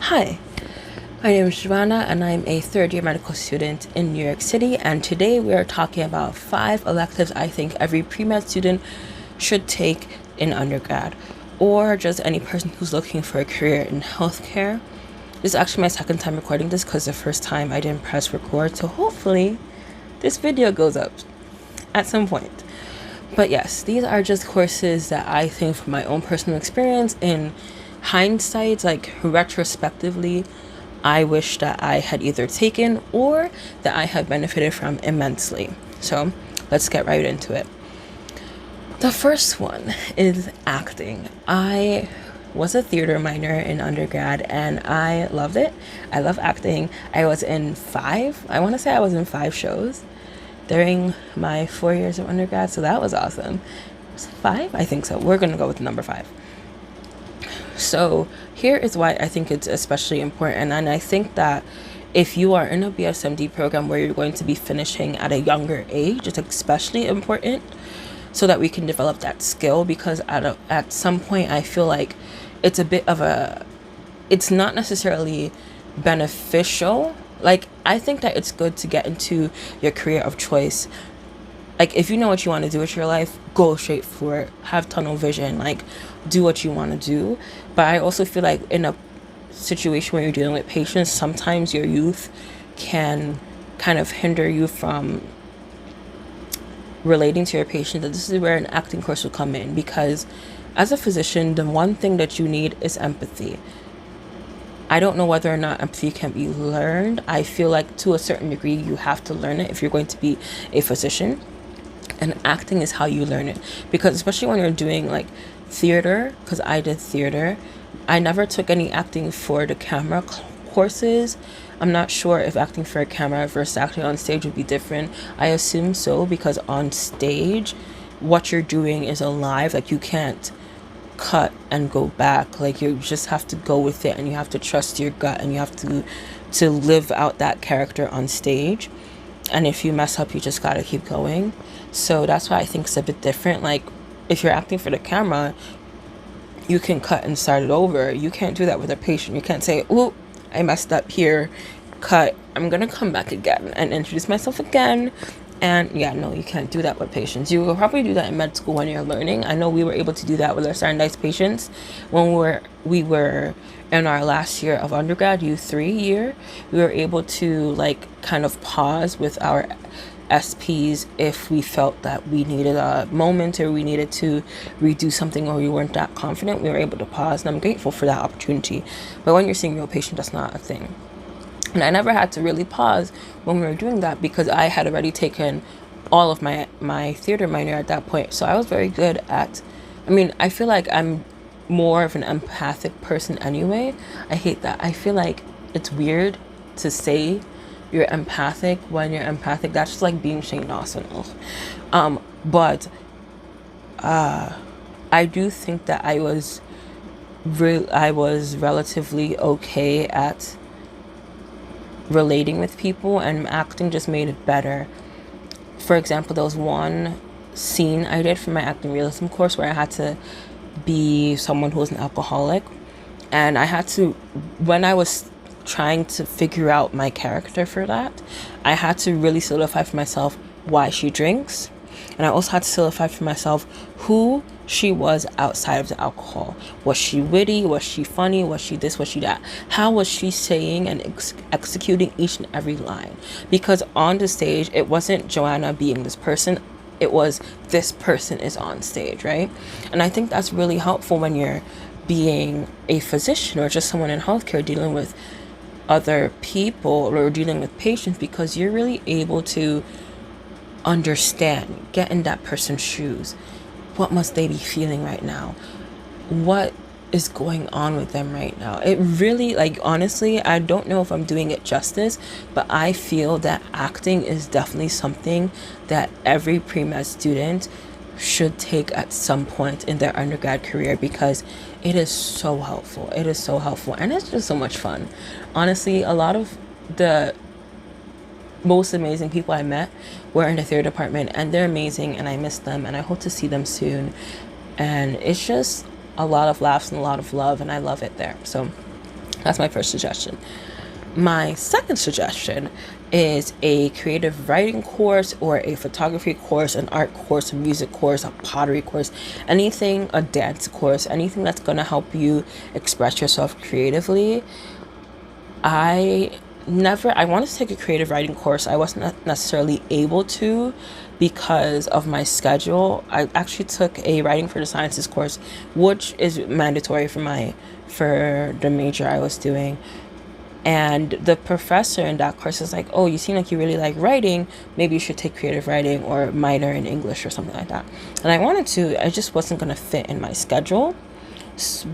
Hi, my name is Joanna and I'm a third-year medical student in New York City, and today we are talking about 5 electives I think every pre-med student should take in undergrad, or just any person who's looking for a career in healthcare. This is actually my second time recording this because the first time I didn't press record, so hopefully this video goes up at some point. But yes, these are just courses that I think from my own personal experience, in hindsight, like retrospectively, I wish that I had either taken or that I had benefited from immensely. So let's get right into it. The first one is acting. I was a theater minor in undergrad and I loved it. I love acting. I was in 5 shows during my 4 years of undergrad, so that was awesome. Was it 5? I think so. We're gonna go with number 5. So here is why I think it's especially important, and I think that if you are in a BSMD program where you're going to be finishing at a younger age, it's especially important so that we can develop that skill, because at some point I feel like it's it's not necessarily beneficial. Like, I think that it's good to get into your career of choice. Like, if you know what you want to do with your life, go straight for it. Have tunnel vision. Like, do what you want to do. But I also feel like in a situation where you're dealing with patients, sometimes your youth can kind of hinder you from relating to your patient. And this is where an acting course will come in, because as a physician, the one thing that you need is empathy. I don't know whether or not empathy can be learned. I feel like to a certain degree you have to learn it if you're going to be a physician. And acting is how you learn it. Because especially when you're doing like theater, because I did theater, I never took any acting for the camera courses. I'm not sure if acting for a camera versus acting on stage would be different. I assume so, because on stage, what you're doing is alive. Like, you can't cut and go back. Like, you just have to go with it, and you have to trust your gut, and you have to live out that character on stage. And if you mess up, you just gotta keep going. So that's why I think it's a bit different. Like, if you're acting for the camera, you can cut and start it over. You can't do that with a patient. You can't say, "Ooh, I messed up here, cut, I'm gonna come back again and introduce myself again." And yeah, no, you can't do that with patients. You will probably do that in med school when you're learning. I know we were able to do that with our standardized patients when we were in our last year of undergrad, U3 year. We were able to like kind of pause with our SPs if we felt that we needed a moment, or we needed to redo something, or we weren't that confident. We were able to pause, and I'm grateful for that opportunity. But when you're seeing real patient, that's not a thing. And I never had to really pause when we were doing that, because I had already taken all of my theater minor at that point. So I was very good at, I feel like I'm more of an empathic person anyway. I hate that. I feel like it's weird to say you're empathic when you're empathic. That's just like being Shane Dawson. But I do think that I was relatively okay at relating with people, and acting just made it better. For example, there was one scene I did for my acting realism course where I had to be someone who was an alcoholic, and I had to, when I was trying to figure out my character for that, I had to really solidify for myself why she drinks, and I also had to solidify for myself who she was outside of the alcohol. Was she witty? Was she funny? Was she this? Was she that? How was she saying and executing each and every line? Because on the stage, it wasn't Joanna being this person. It was, this person is on stage, right? And I think that's really helpful when you're being a physician or just someone in healthcare dealing with other people or dealing with patients, because you're really able to understand, get in that person's shoes. What must they be feeling right now? What is going on with them right now? It really, like, honestly, I don't know if I'm doing it justice, but I feel that acting is definitely something that every pre-med student should take at some point in their undergrad career, because it is so helpful. It is so helpful, and it's just so much fun. Honestly, a lot of the most amazing people I met were in the theater department, and they're amazing, and I miss them, and I hope to see them soon. And it's just a lot of laughs and a lot of love, and I love it there. So That's my first suggestion. My second suggestion is a creative writing course or a photography course, an art course, a music course, a pottery course, anything, a dance course, anything that's going to help you express yourself creatively. I wanted to take a creative writing course. I wasn't necessarily able to because of my schedule. I actually took a writing for the sciences course, which is mandatory for the major I was doing. And the professor in that course is like, oh, you seem like you really like writing. Maybe you should take creative writing or minor in English or something like that. And I wanted to, I just wasn't going to fit in my schedule.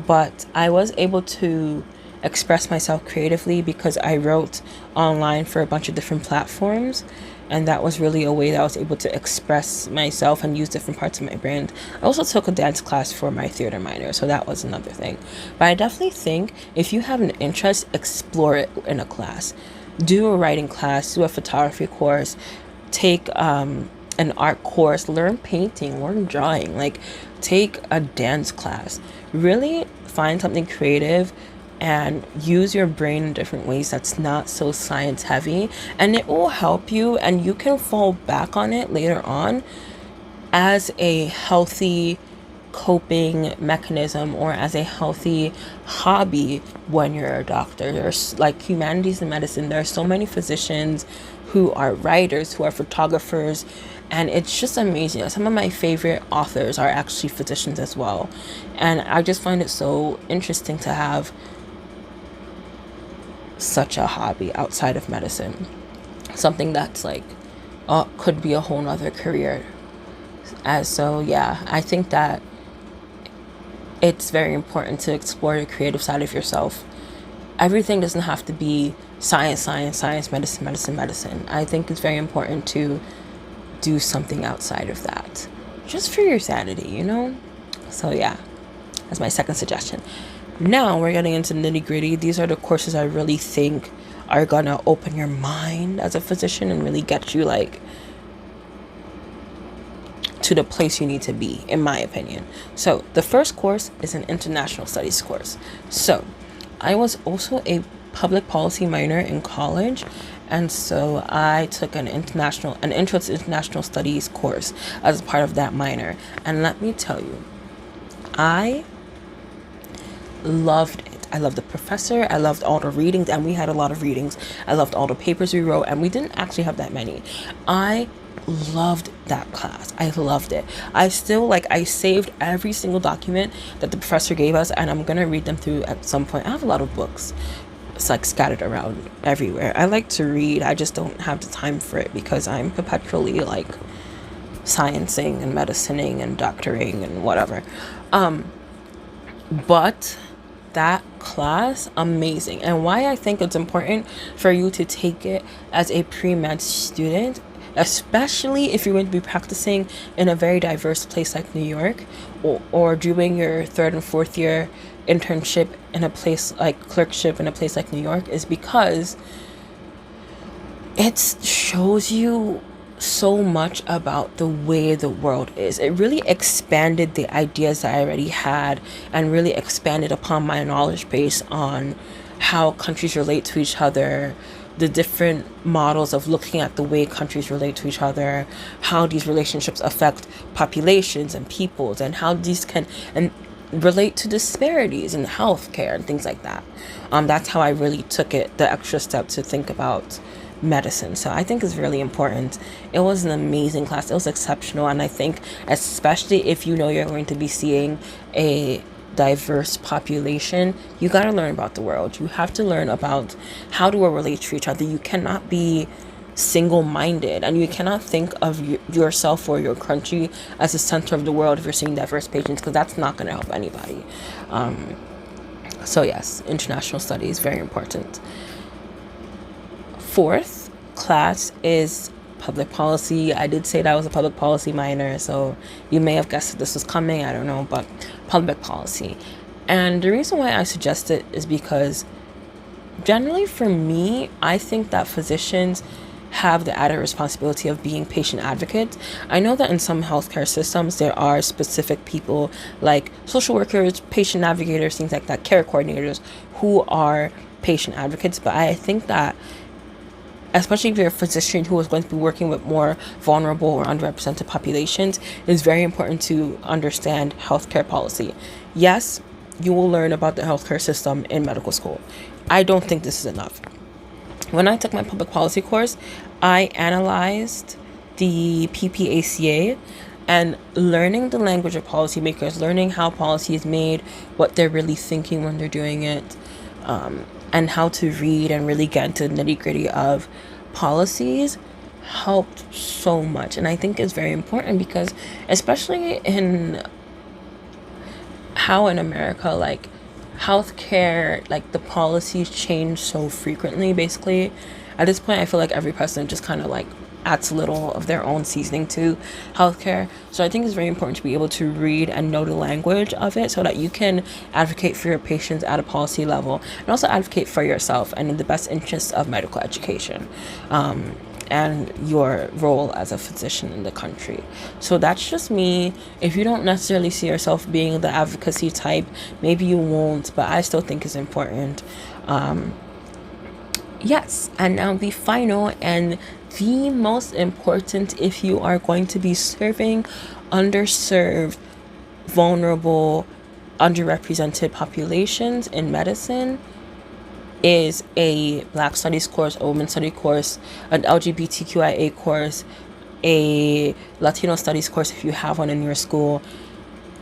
But I was able to express myself creatively because I wrote online for a bunch of different platforms. And that was really a way that I was able to express myself and use different parts of my brain. I also took a dance class for my theater minor, so that was another thing. But I definitely think if you have an interest, explore it in a class. Do a writing class, do a photography course, take an art course, learn painting, learn drawing, like take a dance class. Really find something creative and use your brain in different ways that's not so science heavy, and it will help you, and you can fall back on it later on as a healthy coping mechanism or as a healthy hobby when you're a doctor. There's like humanities and medicine, there are so many physicians who are writers, who are photographers, and it's just amazing. Some of my favorite authors are actually physicians as well, and I just find it so interesting to have such a hobby outside of medicine, something that's like could be a whole nother career. As so yeah, I think that it's very important to explore the creative side of yourself. Everything doesn't have to be science, medicine. I think it's very important to do something outside of that, just for your sanity. So yeah, that's my second suggestion. Now we're getting into nitty gritty. These are the courses I really think are gonna open your mind as a physician and really get you like to the place you need to be, in my opinion. So the first course is an international studies course. So I was also a public policy minor in college, and so I took an intro to international studies course as a part of that minor. And let me tell you, I loved it. I loved the professor. I loved all the readings, and we had a lot of readings. I loved all the papers we wrote, and we didn't actually have that many. I loved that class. I loved it. I saved every single document that the professor gave us, and I'm gonna read them through at some point. I have a lot of books. It's like scattered around everywhere. I like to read. I just don't have the time for it because I'm perpetually like sciencing and medicining and doctoring and whatever. But that class, amazing. And why I think it's important for you to take it as a pre-med student, especially if you're going to be practicing in a very diverse place like New York, or doing your third and fourth year internship in a place like clerkship in a place like New York, is because it shows you so much about the way the world is. It really expanded the ideas that I already had and really expanded upon my knowledge base on how countries relate to each other, the different models of looking at the way countries relate to each other, how these relationships affect populations and peoples, and how these can relate to disparities in healthcare and things like that. That's how I really took it the extra step to think about medicine. So I think it's really important. It was an amazing class. It was exceptional, and I think especially if you know you're going to be seeing a diverse population, you got to learn about the world. You have to learn about how do we relate to each other. You cannot be single-minded, and you cannot think of yourself or your country as the center of the world if you're seeing diverse patients, because that's not going to help anybody. So yes, international studies, very important. Fourth class is public policy. I did say that I was a public policy minor, so you may have guessed that this was coming, I don't know, but public policy. And the reason why I suggest it is because generally for me, I think that physicians have the added responsibility of being patient advocates. I know that in some healthcare systems there are specific people like social workers, patient navigators, things like that, care coordinators, who are patient advocates, but I think that especially if you're a physician who is going to be working with more vulnerable or underrepresented populations, it's very important to understand healthcare policy. Yes, you will learn about the healthcare system in medical school. I don't think this is enough. When I took my public policy course, I analyzed the PPACA, and learning the language of policymakers, learning how policy is made, what they're really thinking when they're doing it, and how to read and really get into the nitty-gritty of policies helped so much. And I think it's very important because especially in how in America, like healthcare, like the policies change so frequently. Basically at this point I feel like every president just kind of like adds a little of their own seasoning to healthcare. So I think it's very important to be able to read and know the language of it so that you can advocate for your patients at a policy level, and also advocate for yourself and in the best interest of medical education, and your role as a physician in the country. So that's just me. If you don't necessarily see yourself being the advocacy type, maybe you won't, but I still think it's important. Yes, and now the final and the most important, if you are going to be serving underserved, vulnerable, underrepresented populations in medicine, is a Black Studies course, a Women Studies course, an LGBTQIA course, a Latino Studies course if you have one in your school.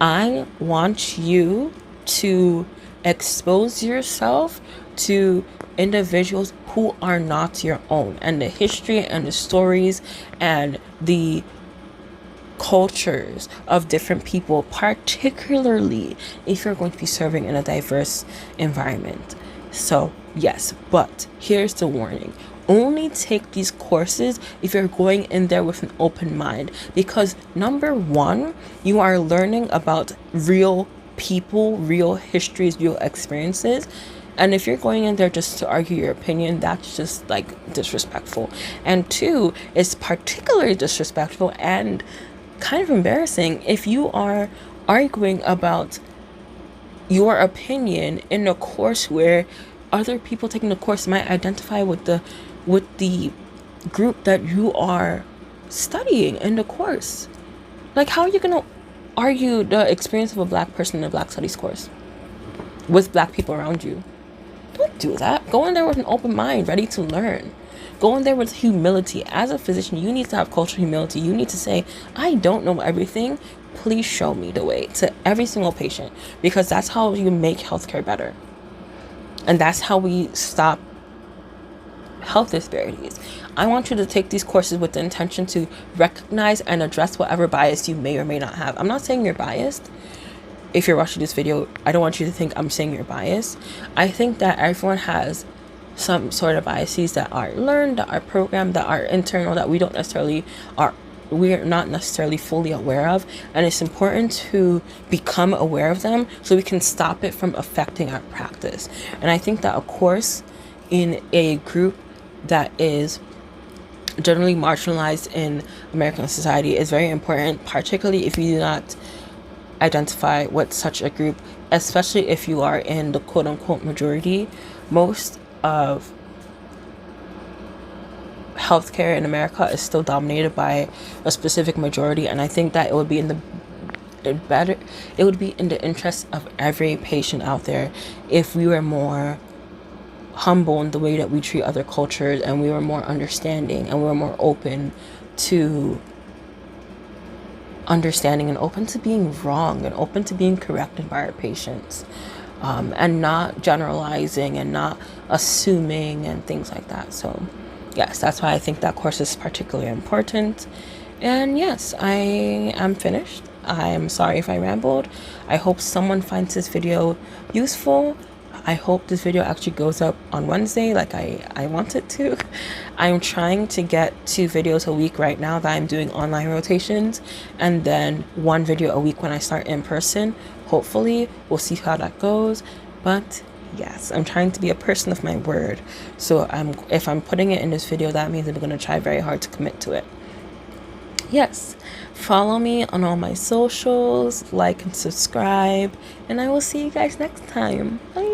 I want you to expose yourself to individuals who are not your own, and the history and the stories and the cultures of different people, particularly if you're going to be serving in a diverse environment. So yes, but here's the warning: only take these courses if you're going in there with an open mind, because number one, you are learning about real people, real histories, real experiences. And if you're going in there just to argue your opinion, that's just like disrespectful. And two, it's particularly disrespectful and kind of embarrassing if you are arguing about your opinion in a course where other people taking the course might identify with the group that you are studying in the course. Like, how are you going to argue the experience of a Black person in a Black Studies course with Black people around you? Don't do that. Go in there with an open mind, ready to learn. Go in there with humility. As a physician, you need to have cultural humility. You need to say, I don't know everything. Please show me the way, to every single patient, because that's how you make healthcare better. And that's how we stop health disparities. I want you to take these courses with the intention to recognize and address whatever bias you may or may not have. I'm not saying you're biased. If you're watching this video, I don't want you to think I'm saying you're biased. I think that everyone has some sort of biases that are learned, that are programmed, that are internal, that we're not necessarily fully aware of. And it's important to become aware of them so we can stop it from affecting our practice. And I think that a course in a group that is generally marginalized in American society is very important, particularly if you do not identify with such a group, especially if you are in the quote-unquote majority. Most of healthcare in America is still dominated by a specific majority, and I think that it would be in the interest of every patient out there if we were more humble in the way that we treat other cultures, and we were more understanding, and we were more open to understanding, and open to being wrong, and open to being corrected by our patients, and not generalizing and not assuming and things like that. So yes, that's why I think that course is particularly important. And yes, I am finished. I'm sorry if I rambled. I hope someone finds this video useful. I hope this video actually goes up on Wednesday like I want it to. I'm trying to get 2 videos a week right now that I'm doing online rotations, and then 1 video a week when I start in person. Hopefully, we'll see how that goes. But yes, I'm trying to be a person of my word. So if I'm putting it in this video, that means I'm going to try very hard to commit to it. Yes, follow me on all my socials, like and subscribe, and I will see you guys next time. Bye.